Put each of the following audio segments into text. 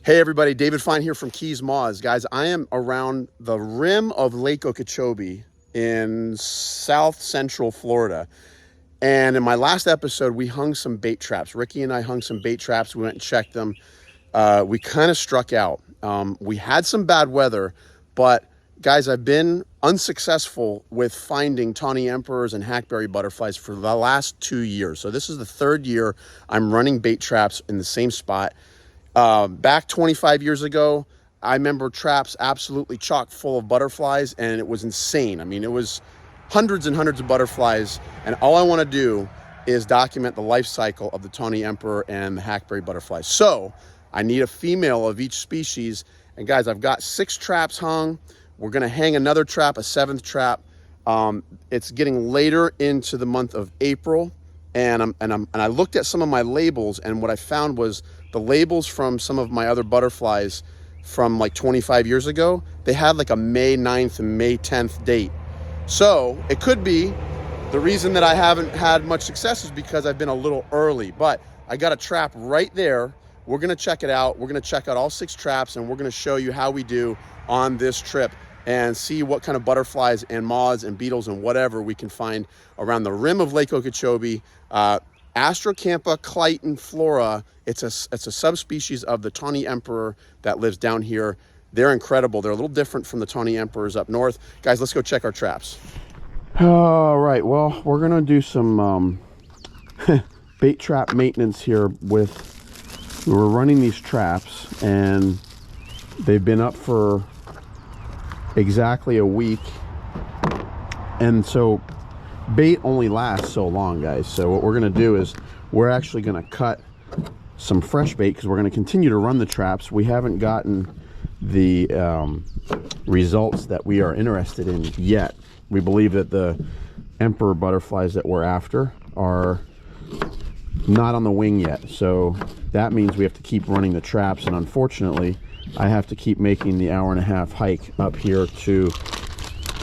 Hey everybody, David Fine here from Keys Moths. Guys, I am around the rim of Lake Okeechobee in south central Florida. And in my last episode, we hung some bait traps. Ricky and I hung some bait traps. We went and checked them. We kind of struck out. We had some bad weather, but guys, I've been unsuccessful with finding Tawny Emperors and hackberry butterflies for the last 2 years. So this is the third year I'm running bait traps in the same spot. Back 25 years ago, I remember traps absolutely chock full of butterflies, and it was insane. I mean, it was hundreds and hundreds of butterflies, and all I want to do is document the life cycle of the Tawny Emperor and the hackberry butterflies. So I need a female of each species, and guys, I've got 6 traps hung. We're going to hang another trap, a 7th trap. It's getting later into the month of April, and I looked at some of my labels, and what I found was the labels from some of my other butterflies from like 25 years ago, they had like a May 9th and May 10th date. So it could be the reason that I haven't had much success is because I've been a little early, but I got a trap right there. We're gonna check it out. We're gonna check out all 6 traps, and we're gonna show you how we do on this trip and see what kind of butterflies and moths and beetles and whatever we can find around the rim of Lake Okeechobee. Astrocampa clyton flora, it's a subspecies of the Tawny Emperor that lives down here. They're incredible. They're a little different from the Tawny Emperors up north. Guys, let's go check our traps. All right, well, we're gonna do some bait trap maintenance here. We're running these traps, and they've been up for exactly a week, and so bait only lasts so long, guys. So what we're going to do is we're actually going to cut some fresh bait because we're going to continue to run the traps. We haven't gotten the results that we are interested in yet. We believe that the emperor butterflies that we're after are not on the wing yet, so that means we have to keep running the traps, and unfortunately I have to keep making the 1.5-hour hike up here to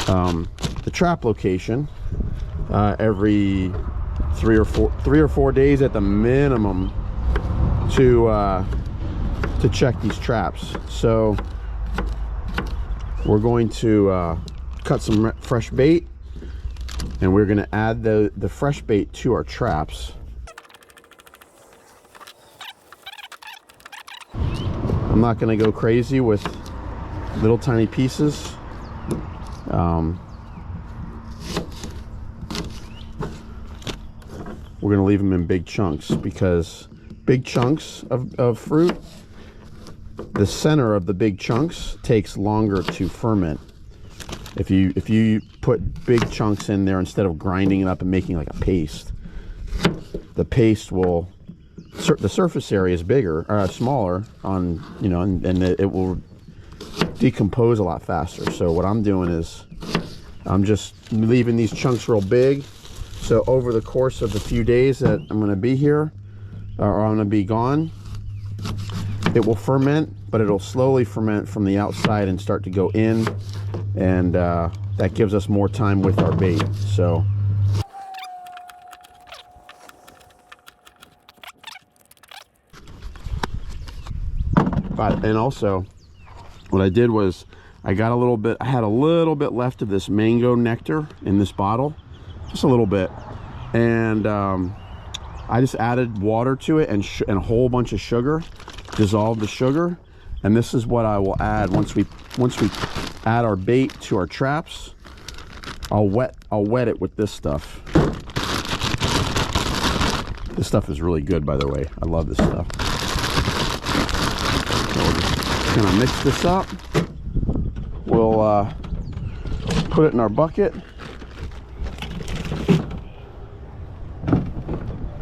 the trap location every 3 or 4 days at the minimum to check these traps. So we're going to cut some fresh bait, and we're going to add the fresh bait to our traps. I'm not going to go crazy with little tiny pieces. We're going to leave them in big chunks, because big chunks of fruit, the center of the big chunks takes longer to ferment. If you put big chunks in there instead of grinding it up and making like a paste, the paste will, the surface area is bigger or smaller on, you know, and it will decompose a lot faster. So what I'm doing is I'm just leaving these chunks real big, so over the course of the few days that I'm going to be here, or I'm going to be gone, it will ferment, but it'll slowly ferment from the outside and start to go in, and that gives us more time with our bait. So and also what I did was I had a little bit left of this mango nectar in this bottle, just a little bit, and I just added water to it and a whole bunch of sugar, dissolved the sugar, and this is what I will add once we add our bait to our traps. I'll wet it with this stuff. This stuff is really good, by the way. I love this stuff. So we'll just kind of mix this up. We'll put it in our bucket.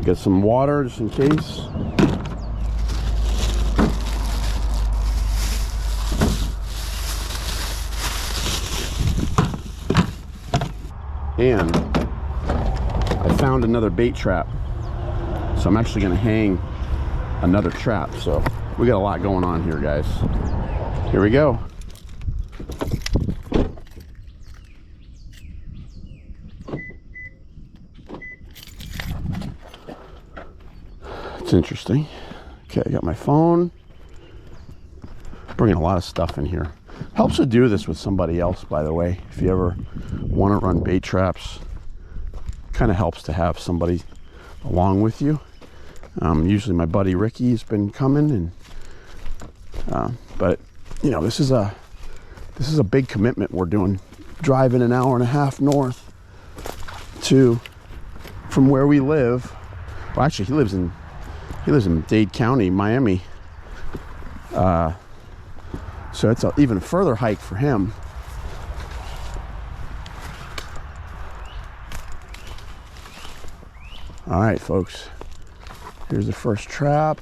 Get some water just in case. And I found another bait trap, so I'm actually going to hang another trap. So we got a lot going on here, guys. Here we go. It's interesting. Okay, I got my phone. Bringing a lot of stuff in here. Helps to do this with somebody else, by the way. If you ever want to run bait traps, kind of helps to have somebody along with you. Usually my buddy Ricky has been coming, and but you know, this is a big commitment we're doing, driving an hour and a half north from where we live. Well, actually, he lives in Dade County, Miami. So it's an even further hike for him. All right, folks. Here's the first trap.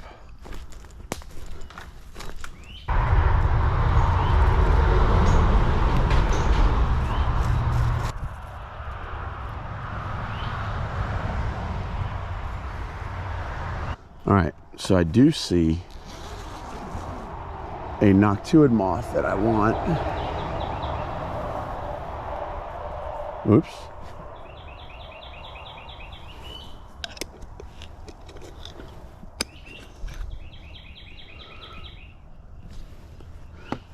All right, so I do see a noctuid moth that I want. Oops.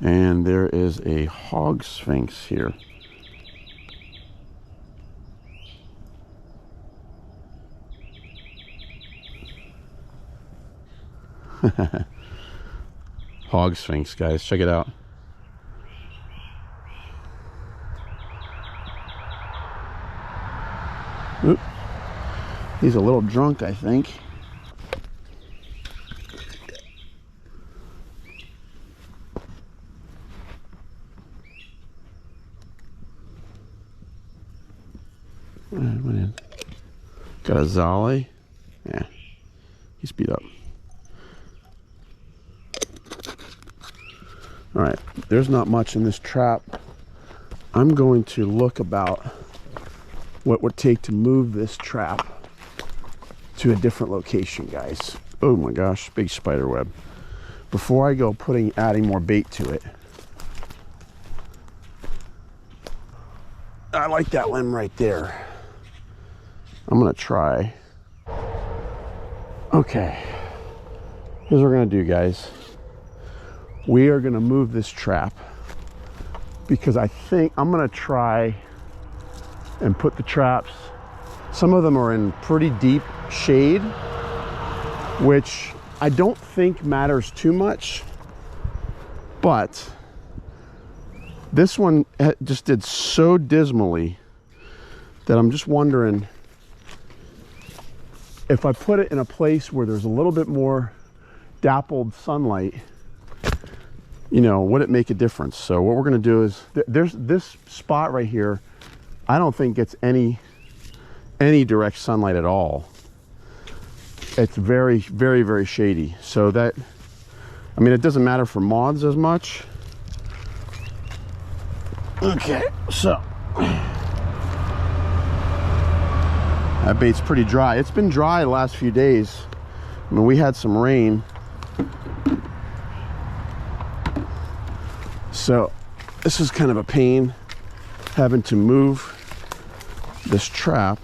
And there is a hog sphinx here. Hog sphinx, guys, check it out. Oop. He's a little drunk, I think. Got a Zolly. Yeah, he's beat up. All right, there's not much in this trap. I'm going to look about what it would take to move this trap to a different location, guys. Oh my gosh, big spider web. Before I go adding more bait to it, I like that limb right there. I'm gonna try. Okay, here's what we're gonna do, guys. We are gonna move this trap because I think I'm gonna try and put the traps. Some of them are in pretty deep shade, which I don't think matters too much, but this one just did so dismally that I'm just wondering if I put it in a place where there's a little bit more dappled sunlight, you know, would it make a difference? So what we're gonna do is, there's this spot right here, I don't think gets any direct sunlight at all. It's very, very, very shady. So that, I mean, it doesn't matter for moths as much. Okay, so that bait's pretty dry. It's been dry the last few days. I mean, we had some rain. So this is kind of a pain, having to move this trap.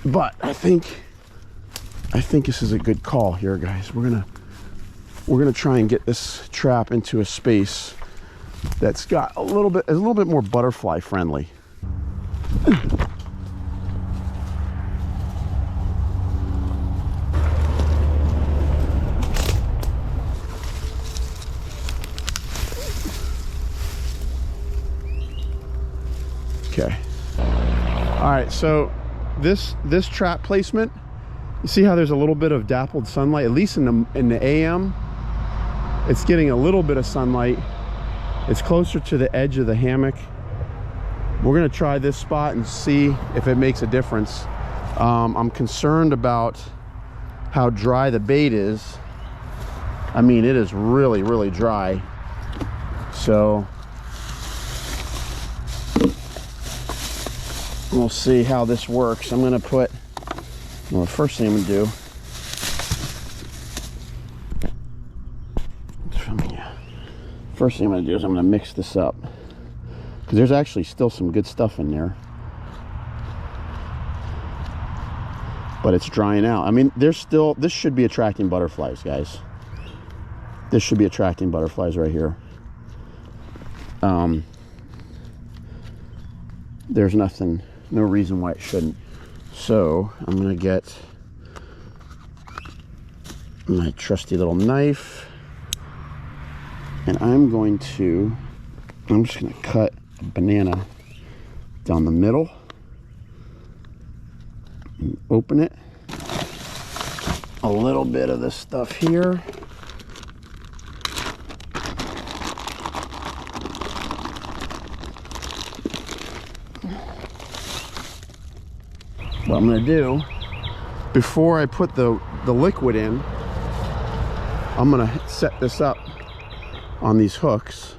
But I think this is a good call here, guys. We're gonna try and get this trap into a space that's got a little bit more butterfly friendly. Okay. All right, so this trap placement, you see how there's a little bit of dappled sunlight, at least in the AM. It's getting a little bit of sunlight. It's closer to the edge of the hammock. We're gonna try this spot and see if it makes a difference. I'm concerned about how dry the bait is. I mean, it is really, really dry. So we'll see how this works. I'm gonna put, well, the first thing I'm gonna do, first thing I'm gonna do is I'm gonna mix this up, because there's actually still some good stuff in there, but it's drying out. I mean, there's still, this should be attracting butterflies, guys. This should be attracting butterflies right here. There's nothing, no reason why it shouldn't. So I'm gonna get my trusty little knife, and I'm just gonna cut a banana down the middle, and open it. A little bit of this stuff here. What I'm gonna do, before I put the liquid in, I'm gonna set this up on these hooks,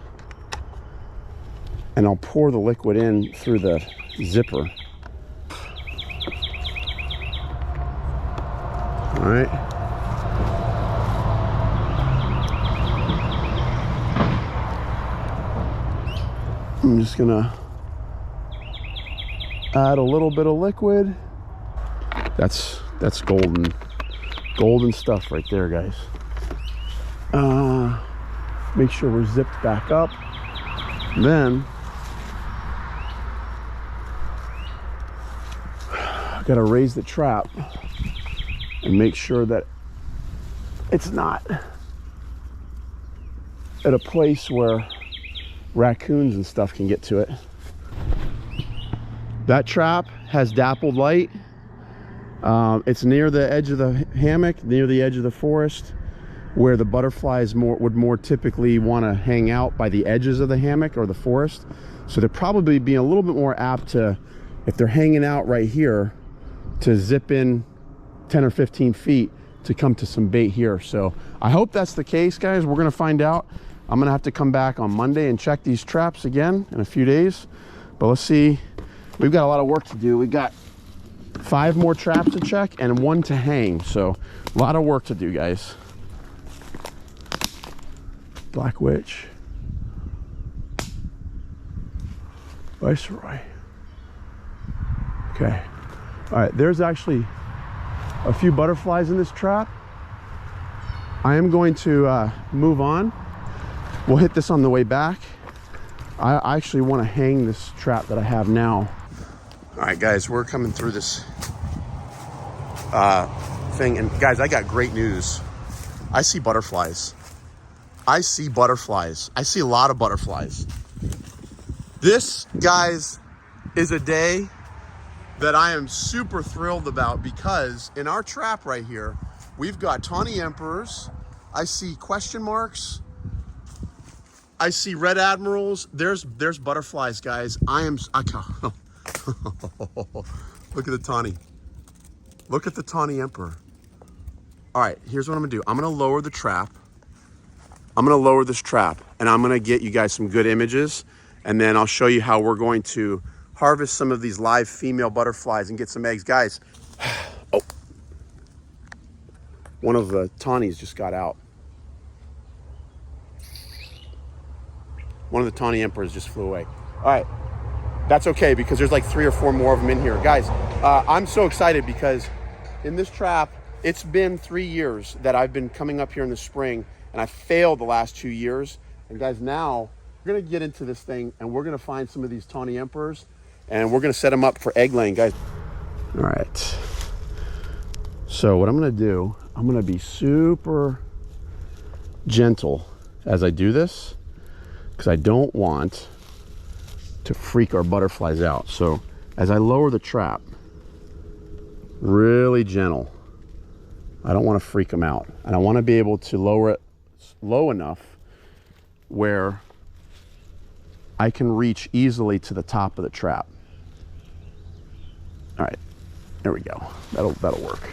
and I'll pour the liquid in through the zipper. All right. I'm just gonna add a little bit of liquid. That's golden stuff right there, guys. Make sure we're zipped back up. Then I gotta raise the trap and make sure that it's not at a place where raccoons and stuff can get to it. That trap has dappled light. It's near the edge of the hammock, near the edge of the forest, where the butterflies would more typically want to hang out by the edges of the hammock or the forest. So they're probably being a little bit more apt to, if they're hanging out right here, to zip in 10 or 15 feet to come to some bait here. So I hope that's the case, guys. We're gonna find out. I'm gonna have to come back on Monday and check these traps again in a few days. But let's see, we've got a lot of work to do. We've got 5 more traps to check and 1 to hang. So a lot of work to do, guys. Black witch. Viceroy. Okay. All right, there's actually a few butterflies in this trap. I am going to move on. We'll hit this on the way back. I actually want to hang this trap that I have now. All right, guys, we're coming through this thing. And guys, I got great news. I see butterflies. I see butterflies. I see a lot of butterflies. This, guys, is a day that I am super thrilled about, because in our trap right here, we've got Tawny Emperors. I see question marks. I see red admirals. There's butterflies, guys. Look at the Tawny. Look at the Tawny Emperor. All right, here's what I'm gonna do. I'm gonna lower the trap. I'm gonna lower this trap, and I'm gonna get you guys some good images, and then I'll show you how we're going to harvest some of these live female butterflies and get some eggs. Guys, oh, one of the Tawnies just got out. One of the Tawny Emperors just flew away. All right, that's okay, because there's like 3 or 4 more of them in here. Guys, I'm so excited because in this trap, it's been 3 years that I've been coming up here in the spring, and I failed the last 2 years. And guys, now we're gonna get into this thing, and we're gonna find some of these Tawny Emperors, and we're gonna set them up for egg laying, guys. All right, so what I'm gonna do, I'm gonna be super gentle as I do this, because I don't want to freak our butterflies out. So as I lower the trap, really gentle. I don't want to freak them out, and I want to be able to lower it low enough where I can reach easily to the top of the trap. All right, there we go. That'll work.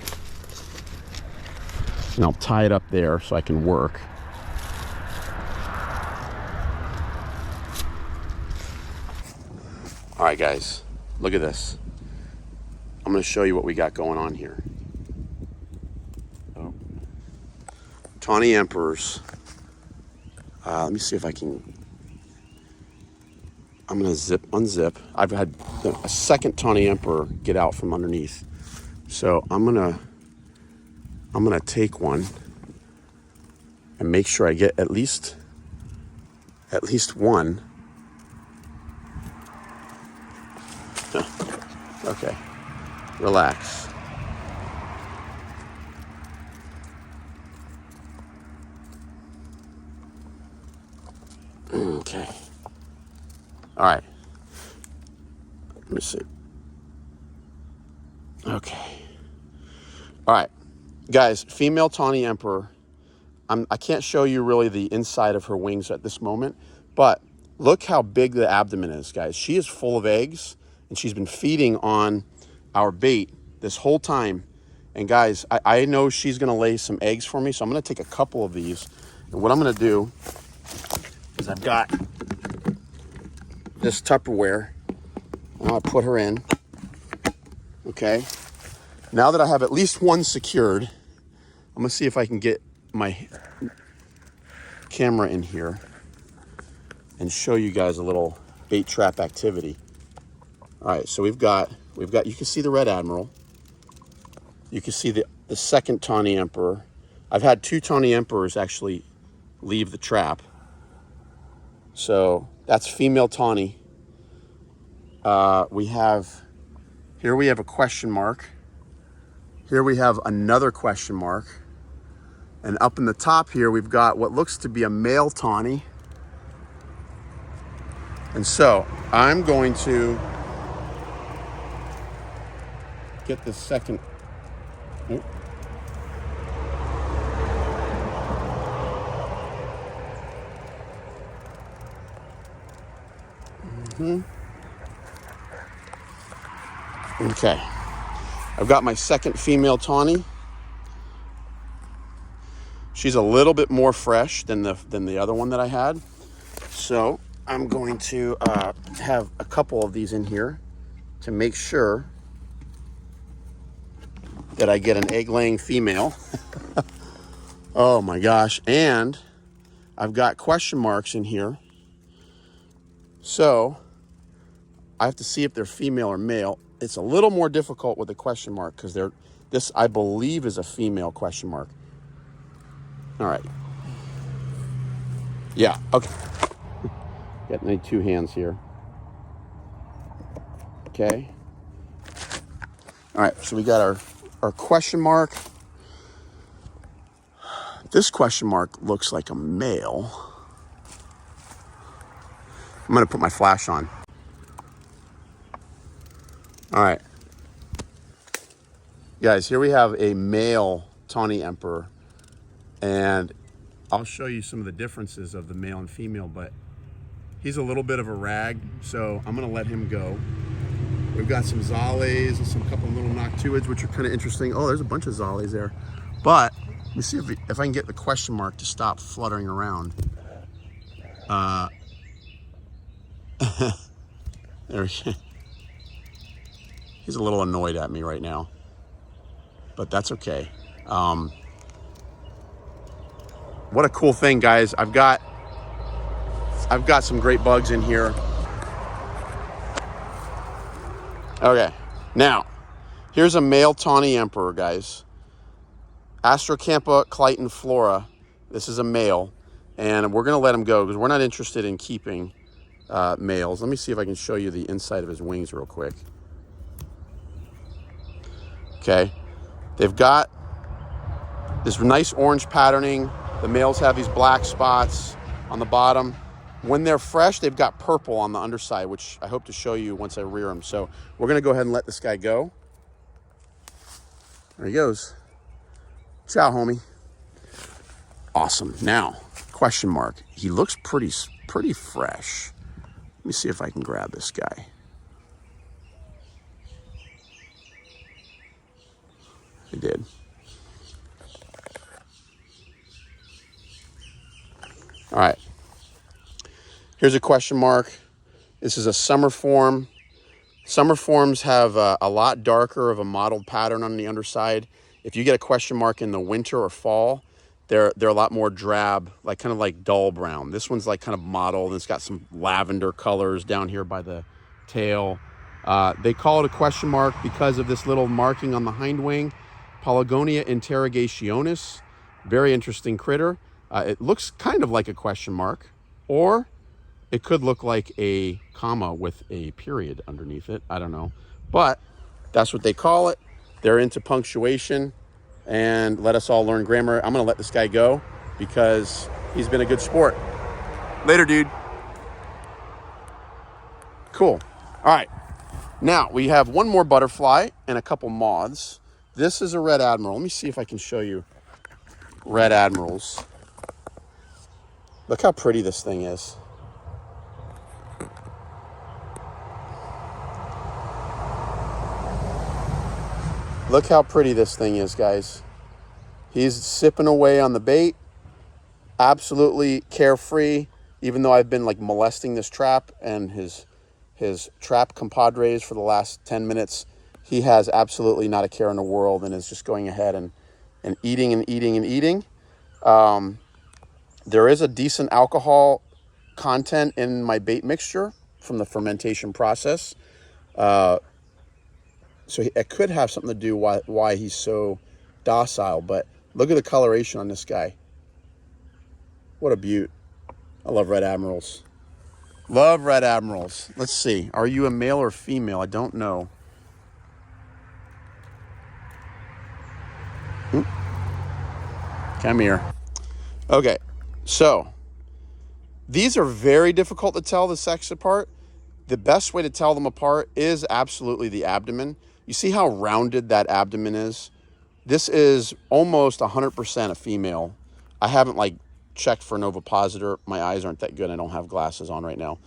And I'll tie it up there so I can work. All right, guys, look at this. I'm gonna show you what we got going on here. Oh. Tawny Emperors. Let me see if I can. I'm gonna unzip. I've had a second Tawny Emperor get out from underneath. So I'm gonna take one, and make sure I get at least one. Okay, relax. Okay. All right. Let me see. Okay. All right, guys, female Tawny Emperor. I can't show you really the inside of her wings at this moment, but look how big the abdomen is, guys. She is full of eggs, and she's been feeding on our bait this whole time. And guys, I know she's gonna lay some eggs for me, so I'm gonna take a couple of these. And what I'm gonna do is I've got this Tupperware, and I'll put her in, okay? Now that I have at least one secured, I'm gonna see if I can get my camera in here and show you guys a little bait trap activity. All right, so we've got, you can see the red admiral. You can see the second Tawny Emperor. I've had 2 Tawny Emperors actually leave the trap. So that's female Tawny. We have a question mark. Here we have another question mark. And up in the top here, we've got what looks to be a male Tawny. And so I'm going to get the second. Okay. I've got my second female Tawny. She's a little bit more fresh than the other one that I had. So I'm going to have a couple of these in here to make sure that I get an egg-laying female. Oh my gosh. And I've got question marks in here. So I have to see if they're female or male. It's a little more difficult with the question mark because this, I believe, is a female question mark. All right. Yeah, okay. Got my 2 hands here. Okay. All right, so we got our question mark. This question mark looks like a male. I'm gonna put my flash on. All right. Guys, here we have a male Tawny Emperor. And I'll show you some of the differences of the male and female, but he's a little bit of a rag, so I'm gonna let him go. We've got some Zales and some couple of little Noctuids, which are kind of interesting. Oh, there's a bunch of Zales there. But let me see if I can get the question mark to stop fluttering around. There he is. He's a little annoyed at me right now, but that's okay. What a cool thing, guys. I've got some great bugs in here. Okay, now, here's a male Tawny Emperor, guys. Astrocampa clyton flora. This is a male, and we're gonna let him go because we're not interested in keeping males. Let me see if I can show you the inside of his wings real quick. Okay, they've got this nice orange patterning. The males have these black spots on the bottom. When they're fresh, they've got purple on the underside, which I hope to show you once I rear them. So we're gonna go ahead and let this guy go. There he goes. Ciao, homie. Awesome. Now, question mark. He looks pretty fresh. Let me see if I can grab this guy. I did. All right. Here's a question mark. This is a summer form. Summer forms have a lot darker of a mottled pattern on the underside. If you get a question mark in the winter or fall, they're a lot more drab, like kind of like dull brown. This one's like kind of mottled, and it's got some lavender colors down here by the tail. They call it a question mark because of this little marking on the hind wing. Polygonia interrogationis, very interesting critter. It looks kind of like a question mark, or it could look like a comma with a period underneath it. I don't know, but that's what they call it. They're into punctuation, and let us all learn grammar. I'm gonna let this guy go because he's been a good sport. Later, dude. Cool. All right. Now we have one more butterfly and a couple moths. This is a red admiral. Let me see if I can show you red admirals. Look how pretty this thing is. Look how pretty this thing is, guys. He's sipping away on the bait. Absolutely carefree, even though I've been like molesting this trap and his trap compadres for the last 10 minutes. He has absolutely not a care in the world and is just going ahead and eating and eating and eating. There is a decent alcohol content in my bait mixture from the fermentation process. So it could have something to do why he's so docile, but look at the coloration on this guy. What a beaut. I love red admirals. Love red admirals. Let's see. Are you a male or female? I don't know. Come here. Okay, so these are very difficult to tell the sex apart. The best way to tell them apart is absolutely the abdomen. You see how rounded that abdomen is? This is almost 100% a female. I haven't like checked for an ovipositor. My eyes aren't that good. I don't have glasses on right now.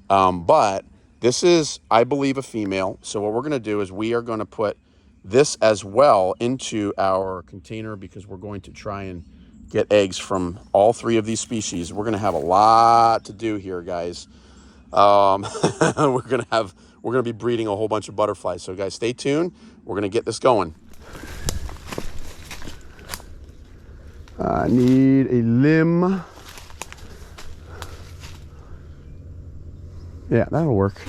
But this is, I believe, a female. So what we're going to do is we are going to put this as well into our container because we're going to try and get eggs from all three of these species. We're going to have a lot to do here, guys. We're gonna be breeding a whole bunch of butterflies. So guys, stay tuned. We're gonna get this going. I need a limb. Yeah, that'll work.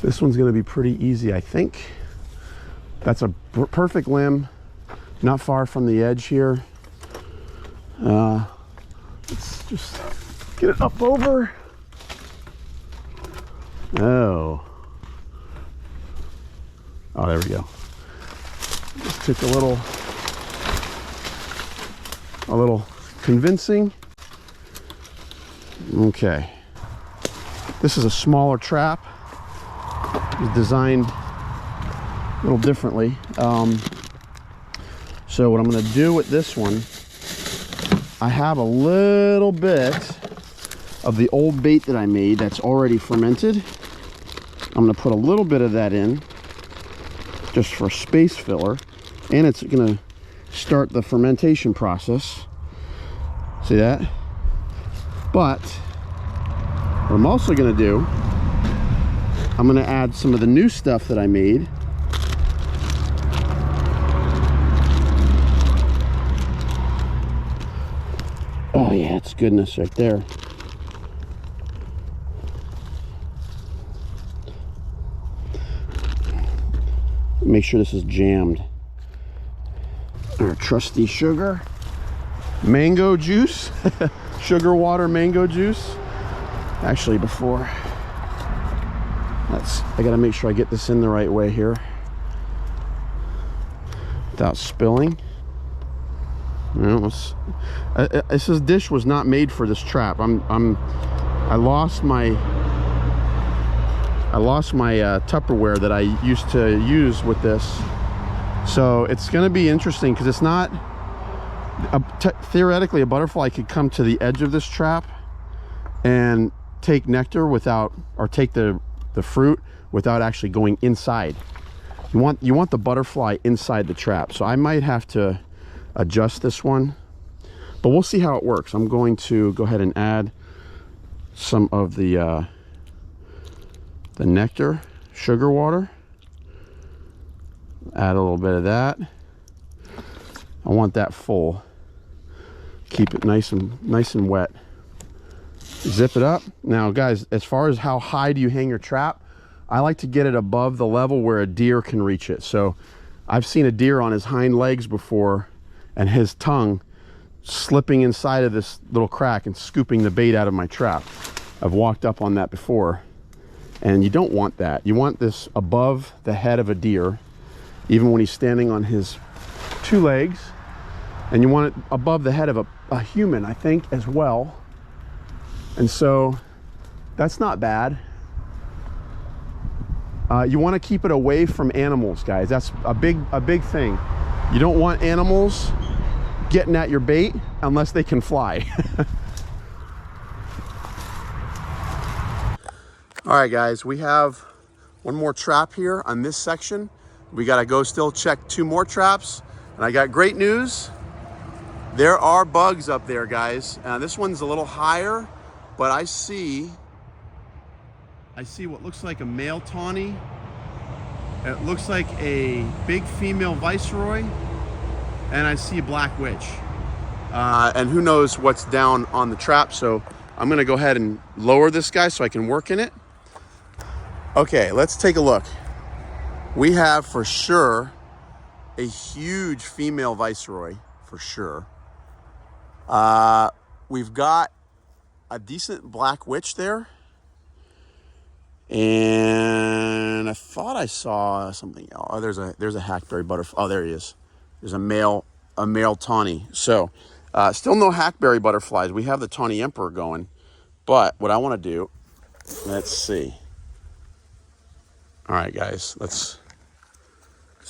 This one's gonna be pretty easy, I think. That's a perfect limb, not far from the edge here. Let's just get it up over. Oh, there we go. Just took a little convincing. Okay. This is a smaller trap. It's designed a little differently. So what I'm going to do with this one, I have a little bit of the old bait that I made that's already fermented. I'm going to put a little bit of that in just for space filler, and it's going to start the fermentation process. See that? But what I'm also going to do, I'm going to add some of the new stuff that I made. Oh yeah, it's goodness right there. Make sure this is jammed. Our trusty sugar, mango juice, sugar water mango juice. Actually, before I gotta make sure I get this in the right way here without spilling. This dish was not made for this trap. I lost my Tupperware that I used to use with this, so it's going to be interesting because it's not theoretically a butterfly could come to the edge of this trap and take nectar without, or take the fruit without actually going inside. You want the butterfly inside the trap, so I might have to adjust this one, but we'll see how it works. I'm going to go ahead and add some of the nectar, sugar water. Add a little bit of that. I want that full. Keep it nice and wet. Zip it up. Now guys, as far as how high do you hang your trap, I like to get it above the level where a deer can reach it. So I've seen a deer on his hind legs before and his tongue slipping inside of this little crack and scooping the bait out of my trap. I've walked up on that before, and you don't want that. You want this above the head of a deer, even when he's standing on his two legs, and you want it above the head of a human, I think, as well. And so that's not bad. You want to keep it away from animals, guys. That's a big thing. You don't want animals getting at your bait unless they can fly. All right, guys, we have one more trap here on this section. We gotta go still check 2 more traps, and I got great news. There are bugs up there, guys. This one's a little higher, but I see what looks like a male tawny. It looks like a big female viceroy, and I see a black witch. And who knows what's down on the trap, so I'm gonna go ahead and lower this guy so I can work in it. Okay, let's take a look. We have for sure a huge female viceroy, for sure. We've got a decent black witch there. And I thought I saw something else. Oh, there's a hackberry butterfly. Oh, there he is. There's a male tawny. So still no hackberry butterflies. We have the Tawny Emperor going. But what I want to do, let's see. All right, guys, let's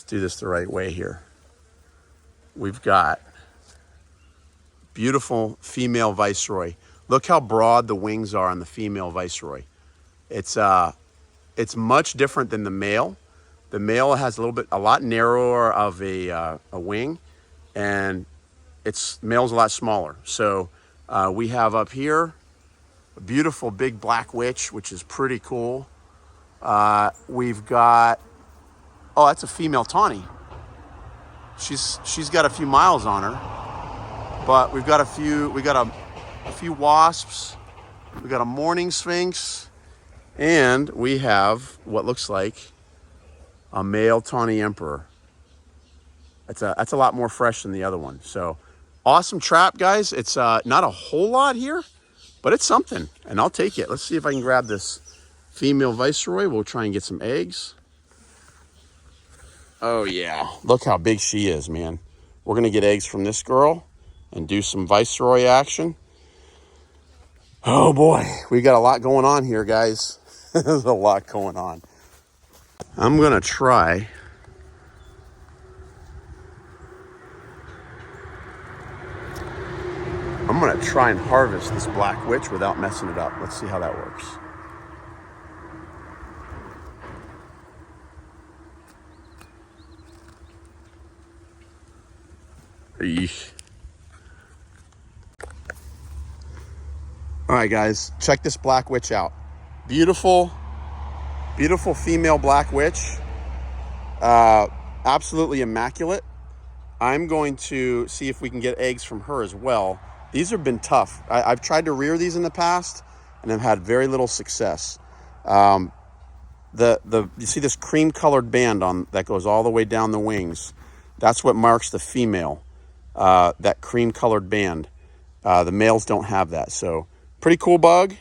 do this the right way here. We've got beautiful female viceroy. Look how broad the wings are on the female viceroy. It's much different than the male. The male has a lot narrower of a wing, and male's a lot smaller. So we have up here a beautiful big black witch, which is pretty cool. We've got, oh, that's a female tawny. She's got a few miles on her, but we got a few wasps. We got a mourning sphinx, and we have what looks like a male Tawny Emperor. That's a lot more fresh than the other one. So awesome trap, guys. It's not a whole lot here, but it's something, and I'll take it. Let's see if I can grab this female viceroy. We'll try and get some eggs. Oh yeah, look how big she is, man. We're gonna get eggs from this girl and do some viceroy action. Oh boy, we got a lot going on here, guys. There's a lot going on. I'm gonna try and harvest this black witch without messing it up. Let's see how that works. Eesh. All right, guys, check this black witch out. Beautiful, beautiful female black witch. Absolutely immaculate. I'm going to see if we can get eggs from her as well. These have been tough. I've tried to rear these in the past and have had very little success. You see this cream colored band that goes all the way down the wings. That's what marks the female, that cream colored band. The males don't have that. So pretty cool bug,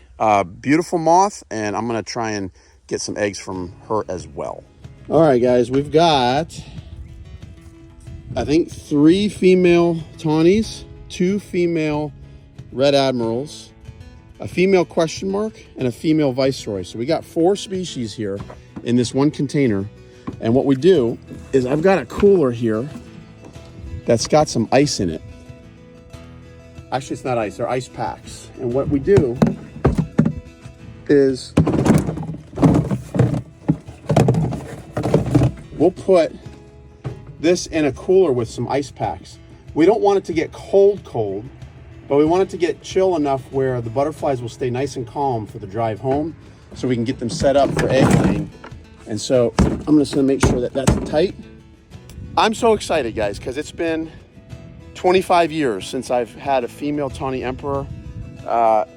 beautiful moth, and I'm gonna try and get some eggs from her as well. All right, guys, we've got, I think, 3 female tawnies, 2 female red admirals, a female question mark, and a female viceroy. So we got 4 species here in this one container. And what we do is I've got a cooler here that's got some ice in it. Actually, it's not ice, they're ice packs. And what we do is we'll put this in a cooler with some ice packs. We don't want it to get cold, but we want it to get chill enough where the butterflies will stay nice and calm for the drive home so we can get them set up for egg laying. And so I'm just gonna make sure that that's tight. I'm so excited, guys, because it's been 25 years since I've had a female Tawny Emperor.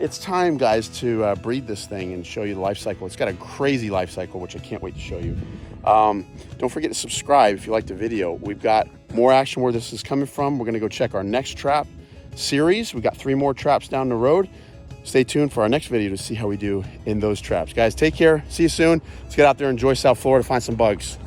It's time, guys, to breed this thing and show you the life cycle. It's got a crazy life cycle, which I can't wait to show you. Don't forget to subscribe if you like the video. We've got more action where this is coming from. We're gonna go check our next trap series. We got 3 more traps down the road. Stay tuned for our next video to see how we do in those traps. Guys, take care. See you soon. Let's get out there and enjoy South Florida, find some bugs.